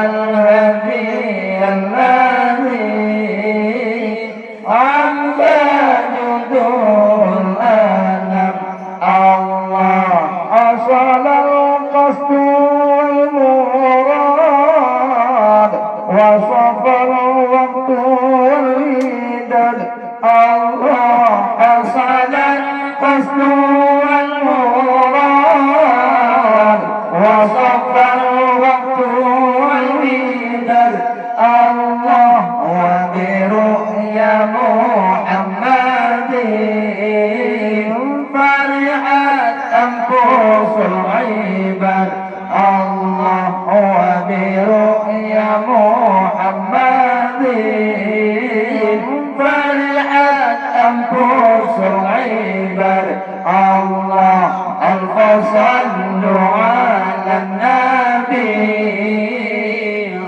الهدي الذي عما جدور الأنام الله حصل القصد والمراد وصف الوقت والمداد الله حصل القصد والمراد وصف الوقت والمداد الله وبرؤيا محمد فرحت أنفس العباد الله وبرؤيا محمد فرحت أنفس العباد الله ألف صلوا على النبي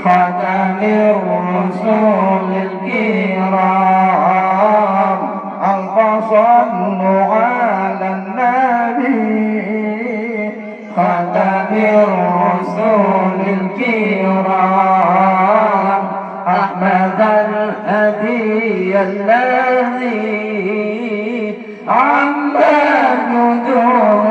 خاتم الرسل الكرام ألف صلوا على النبي خاتم الرسل الكرام أحمد الهدي الذي عما نجوم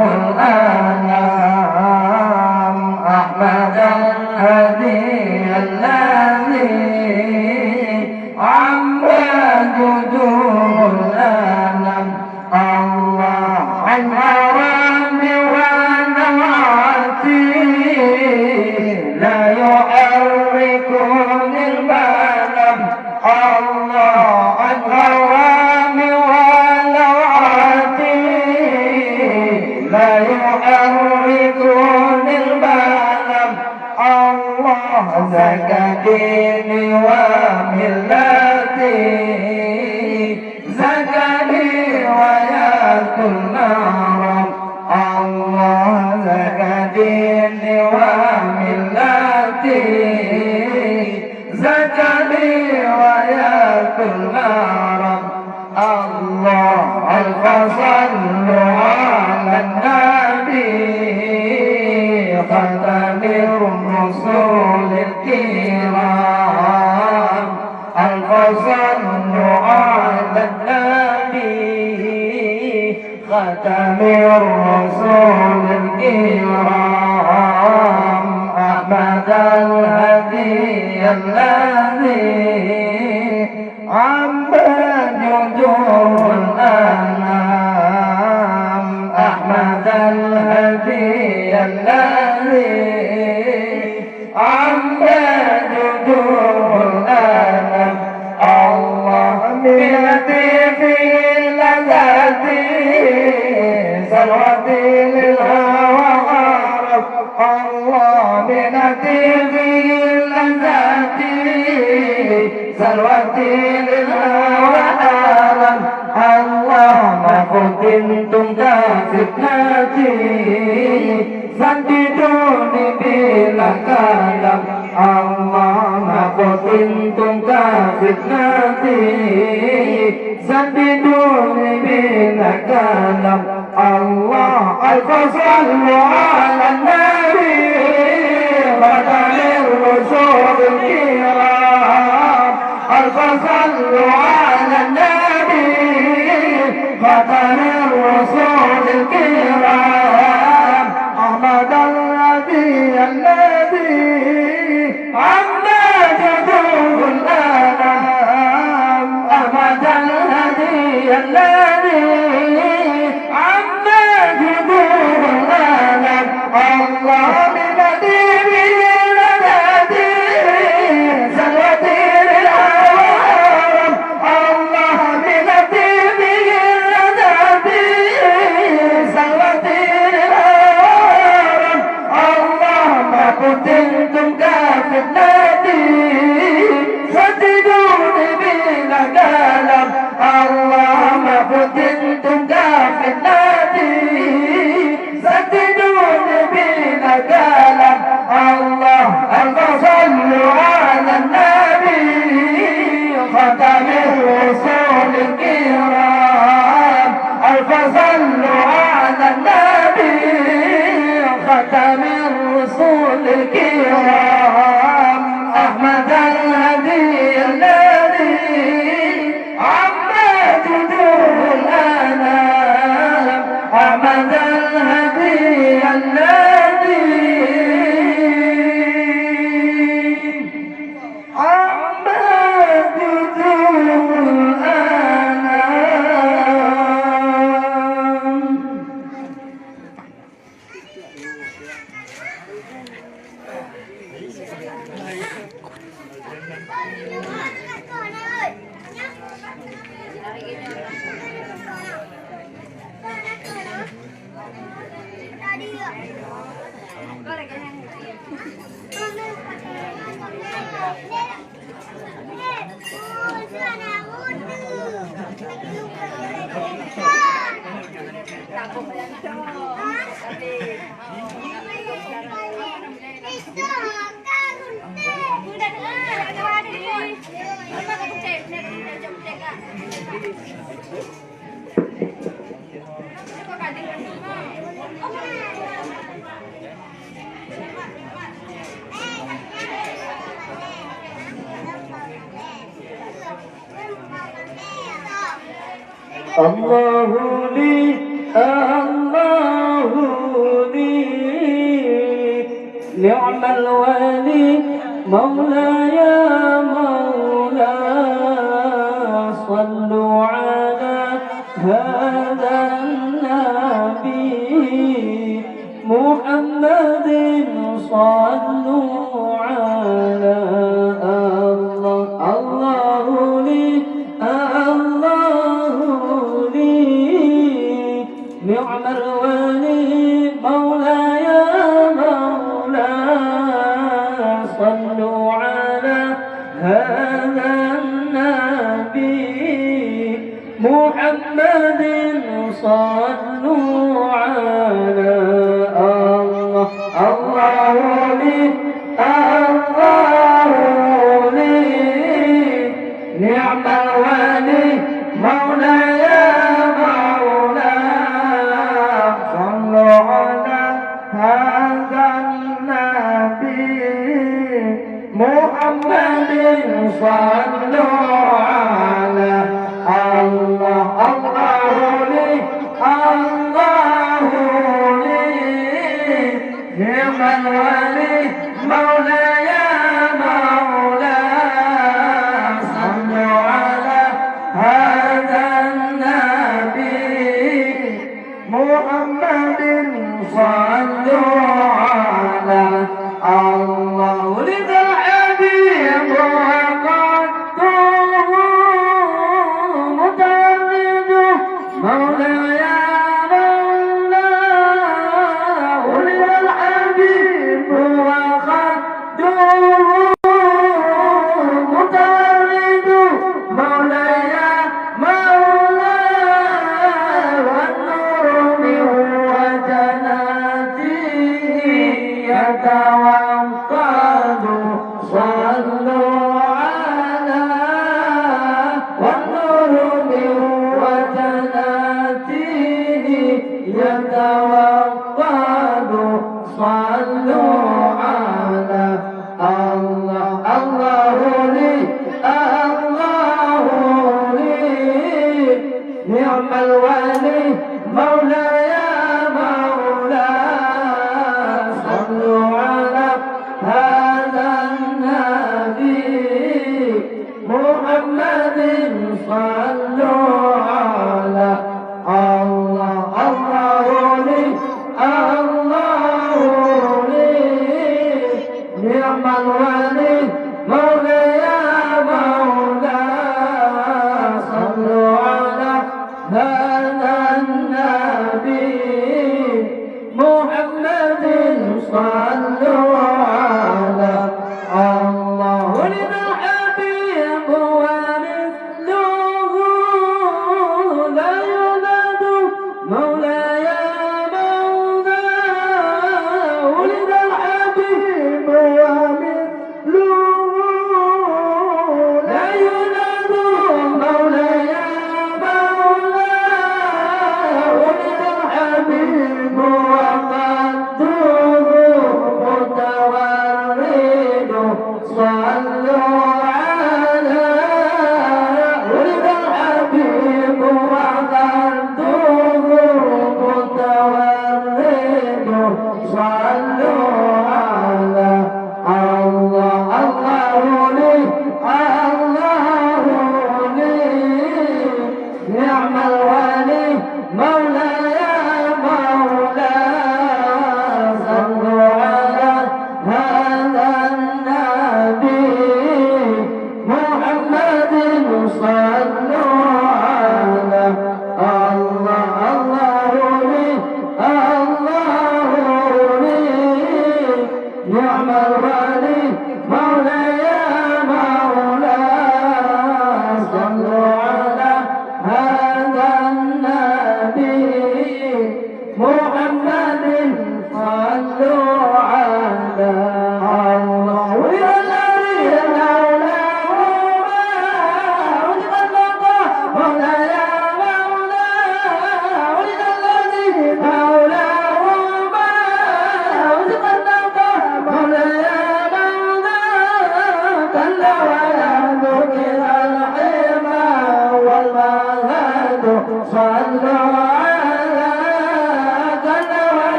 الأنام أحمد الهدي الذي عما نجوم الأنام الله عن حرام ونواتي لا يحركني البلم الله عن حرام ونواتي لا يحركني البلم الله زكى ديني وملتي زكاني ويأكل نارا الله زكى ديني وملتي زكاني ويأكل نارا الله ألف صلوا على النبي خاتم الرسل الكرام ألف صلوا على النبي خاتم الرسل الكرام أحمد الهدي الذي عما جدور الأنام أحمد الهدي الذي عما جدور الأنام الله بيدي في لذاتي سلوتي للهوى غارب الله بيدي في لذاتي سلوتي للهوى غارب الله ما فتنتم كفتنتي سددوني بلا كلام الله ما فتنتم كفتنتي سددوني بلا كلام الله ألف صلوا على النبي خاتم الرسل الكرام ألف صلوا على النبي خاتم الرسل الكرام أحمد الهدي الذي عما جدور الأنام أحمد الهدي الذي عما جدور الأنام الله بمدينه الذي سلوتي للعوام الله بمدينه الذي سلوتي للعوام الله ما كنتم كفتنتي سددوني بلا كلام الله ما كنتم كفتنتي سددوني بلا كلام الله ألف صلوا على النبي خاتم الرسل الكرام ألف صلوا على النبي خاتم الرسل الكرام الله لي الله لي نعم الولي مولاي مولاي صلوا على هذا النبي محمد صلوا على الله الله لي الله لي نعم الولي مولاي مولاي صلوا على هذا النبي محمد صلوا على الله الله لي الله لي نعم الولي مولاي مولاي صلوا على هذا النبي محمد صلوا على الله الله لي الله لي نعم الولي مولاي مولاي صلوا على هذا النبي محمد صلوا على الله ولد الحبيب وقدته متعمد مولاي مولاي ولد الحبيب وقدته متعمد مولاي مولاي والنور من وجناته يتوقد صلوا على والنور من وجناته يتوقد صلوا على الله الله لي الله لي نعم الولي مولاي مولاي صلوا على هذا النبي محمد صلوا على الله الله لي الله لي نعم الولي مولاي مولاي صلوا على هذا النبي محمد صلوا على الله ولد الحبيب ومثله لا يولد مولاي مولاي ولد الحبيب ومثله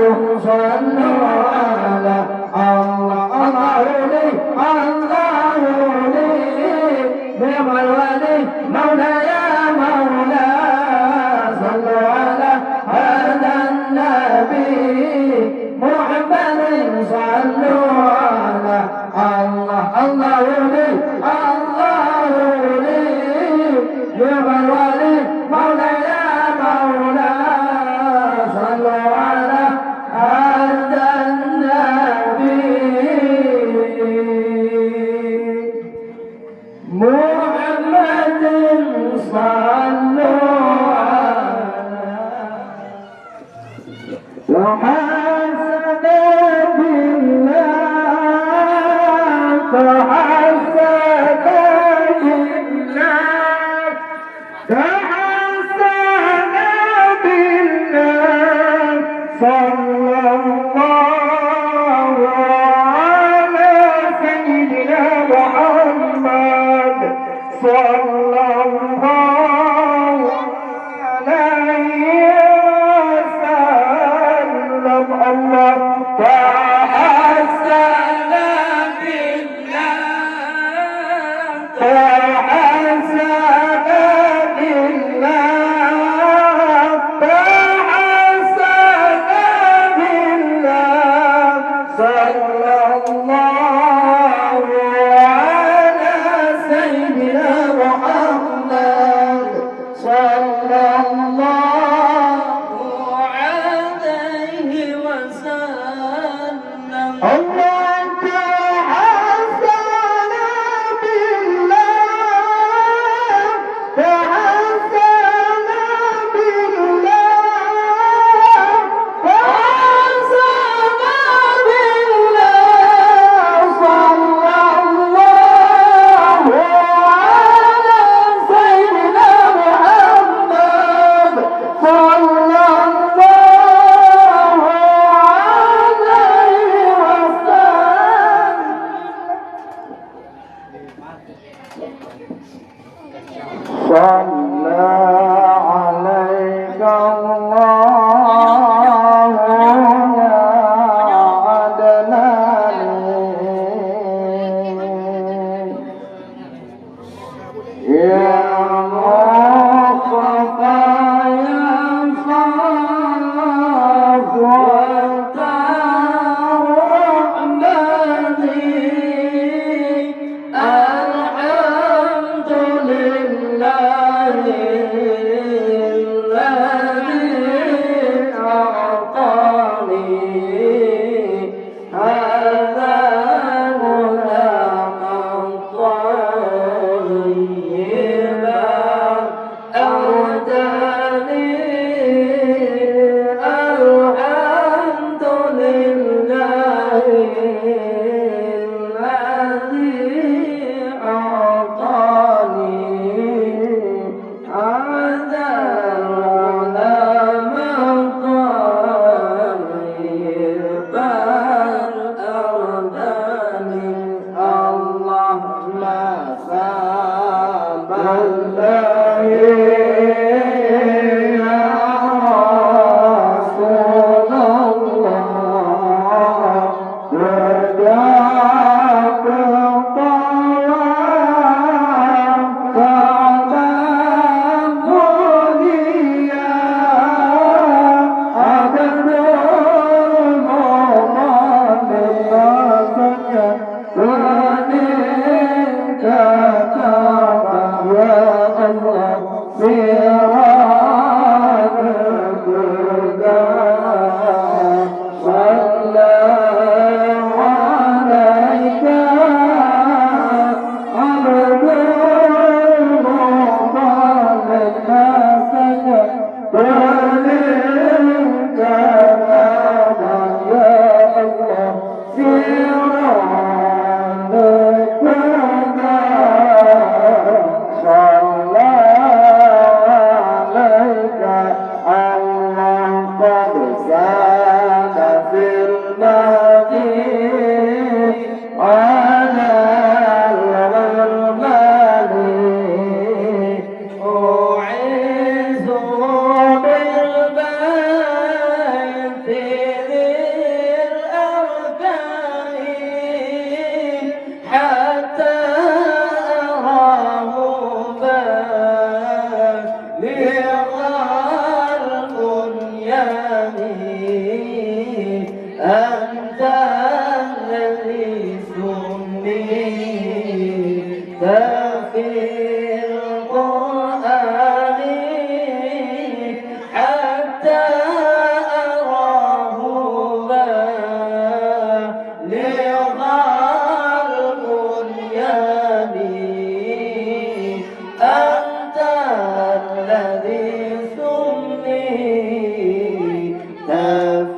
صلوا على الله لي نعم الولي مولاي مولا صلوا على هذا النبي محمد صلوا على الله لي نعم الولي مولاي مولا صلوا على هذا النبي محمد صلوا على وحسن بالله فحسن بالله فحسن بالله صلى الله على سيدنا محمد صلى الله عليه وسلم الله فحسن بالله فحسن بالله فحسن بالله صلى الله على سيدنا محمد صلى الله عليه وسلم الله تحسن بالله تحسن بالله تحسن بالله صلى الله على سيدنا محمد صلى الله عليه وسلم صلى عليك الله يا عدنان يا مصطفى يا صفوة رحمتي الحمد لله الذي أعطاني هذا غلاما طيبا أوداني الحمد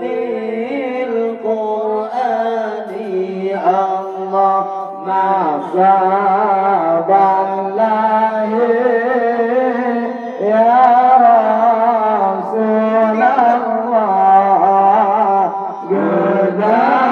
في القرآن الله ما صاب الله يا رسول الله قدامك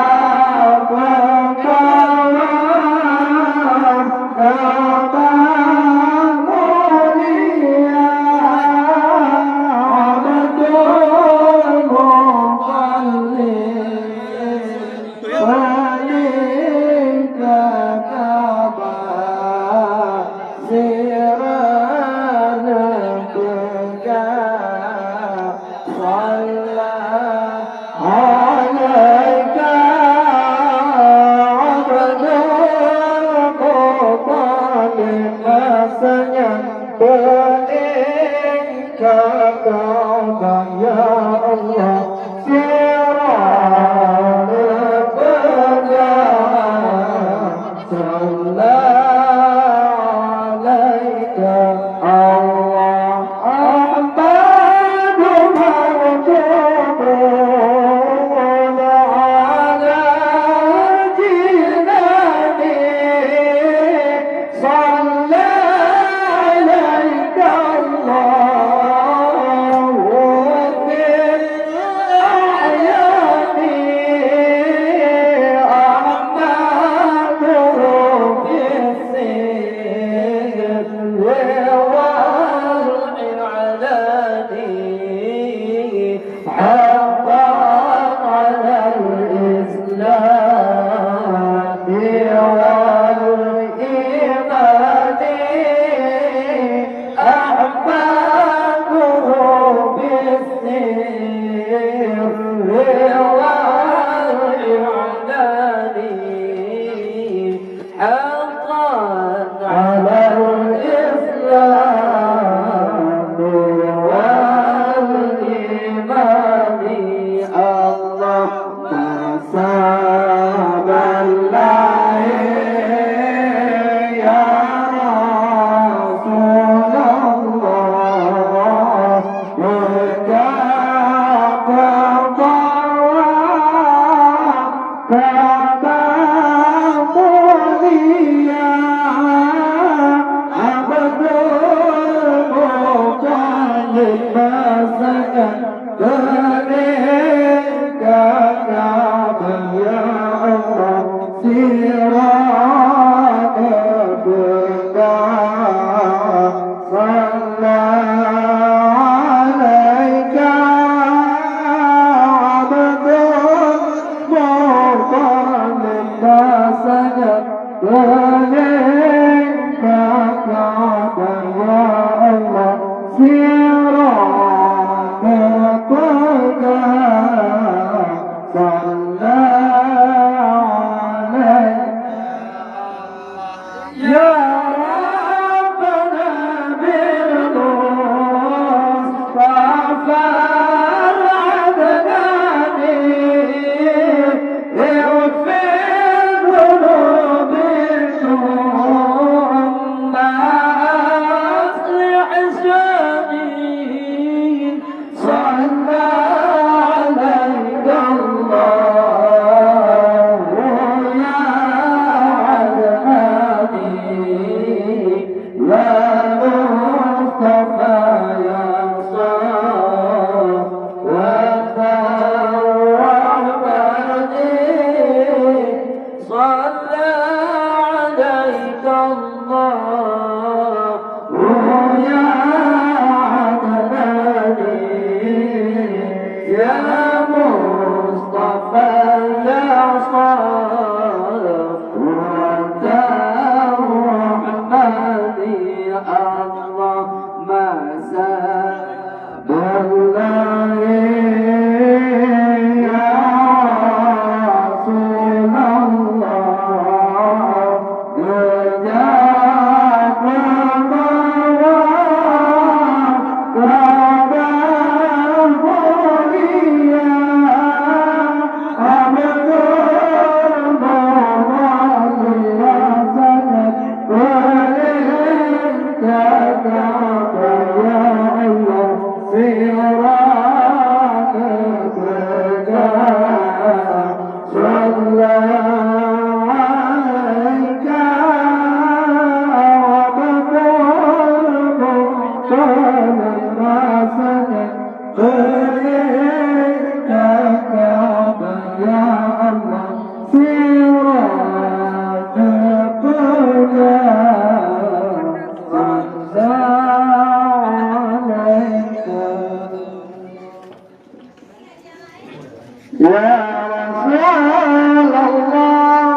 رسول الله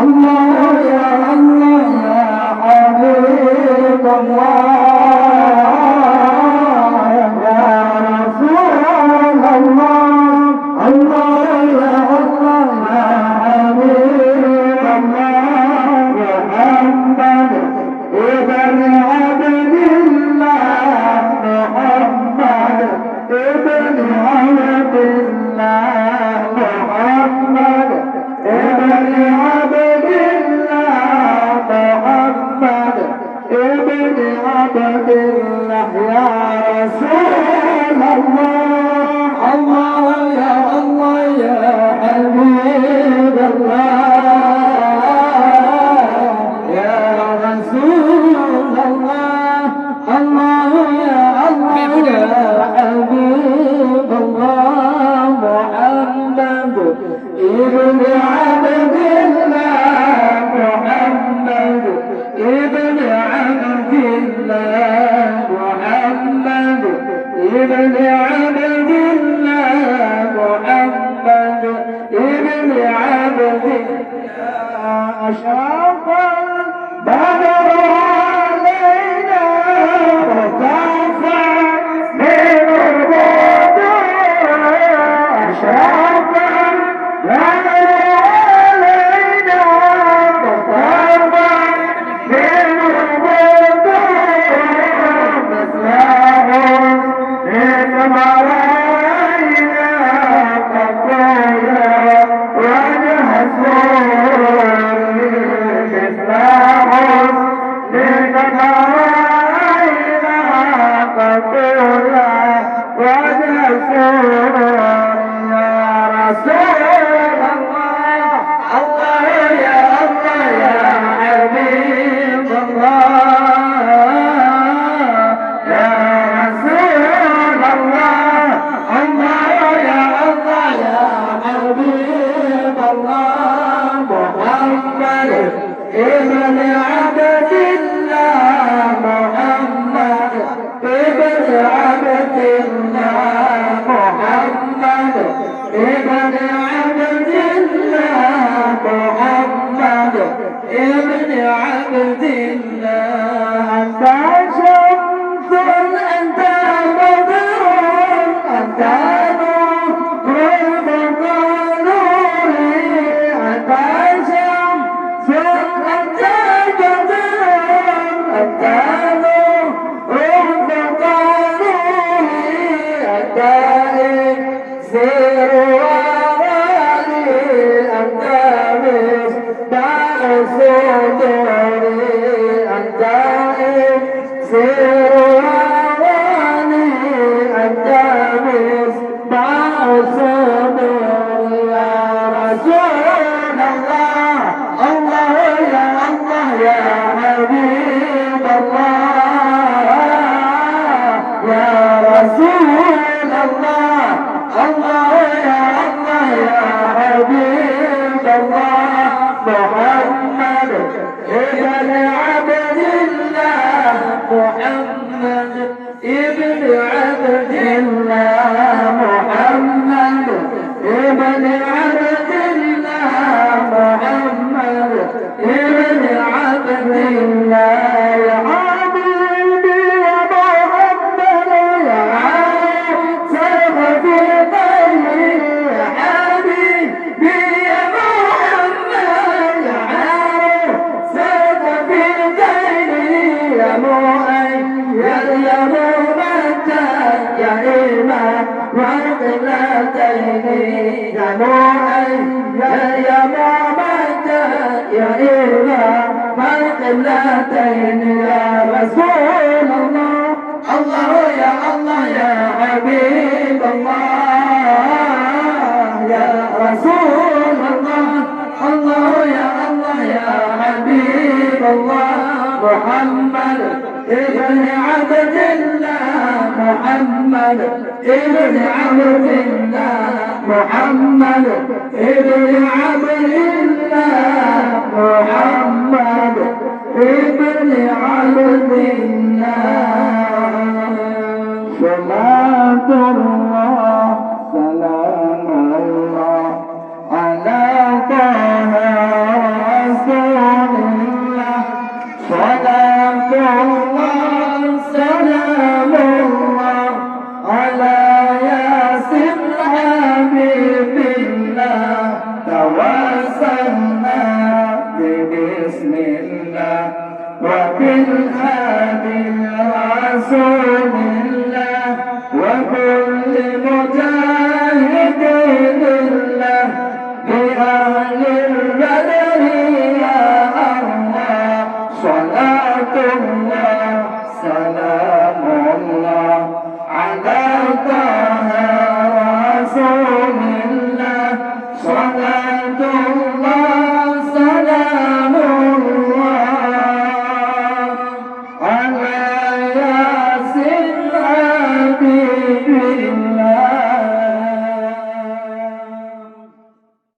الله يا الله يا حبيب الله يا رسول الله الله يا الله يا حبيب الله محمد ابن عبد الله محمد ابن عبد الله محمد ابن عبد الله محمد ابن عبد الله يا رسول الله الله يا الله يا حبيب الله يا رسول الله الله يا الله يا حبيب الله محمد ابن عبد الله محمد ابن عبد الله محمد ابن عبد الله محمد ابن عبد الله أشرف البدر علينا وكفى من البدر أشرف البدر علينا وكفى من البدر مثله من مراينا قطيا وجه سوري مثله من مراينا قطيا وجه سوري يا رسول الله الله يا الله يا حبيب الله يا رسول الله الله يا الله يا حبيب الله محمد ابن عبد الله محمد ابن عبد الله محمد ابن عبد الله محمد ابن عبد الله أنت شمس أنت بدر أنت نور نوري أنت شمس أنت بدر أنت نور نوري أنت سير وراني أنت مصباح صدوري أنت سير وراني أنت مصباح صدوري يا رسول الله الله يا الله يا حبيب الله يا رسول الله الله يا الله يا حبيب الله محمد ابن عبد الله محمد ابن عبد الله محمد ابن عبد الله محمد ابن عبد الله يا حبيبي يا محمد يا عاشق في قلبي يا حبيبي يا محمد يا عاشق في قلبي يا مؤيد يا ممتع يا إمام وقلتين يا مؤيد يا ممتع يا إمام وقلتين يا رسول الله الله يا الله يا حبيب الله يا رسول الله الله يا الله يا حبيب الله محمد ابن عبد الله محمد ابن عبد الله محمد ابن عبد الله محمد ابن عبد الله صلاة الله سلام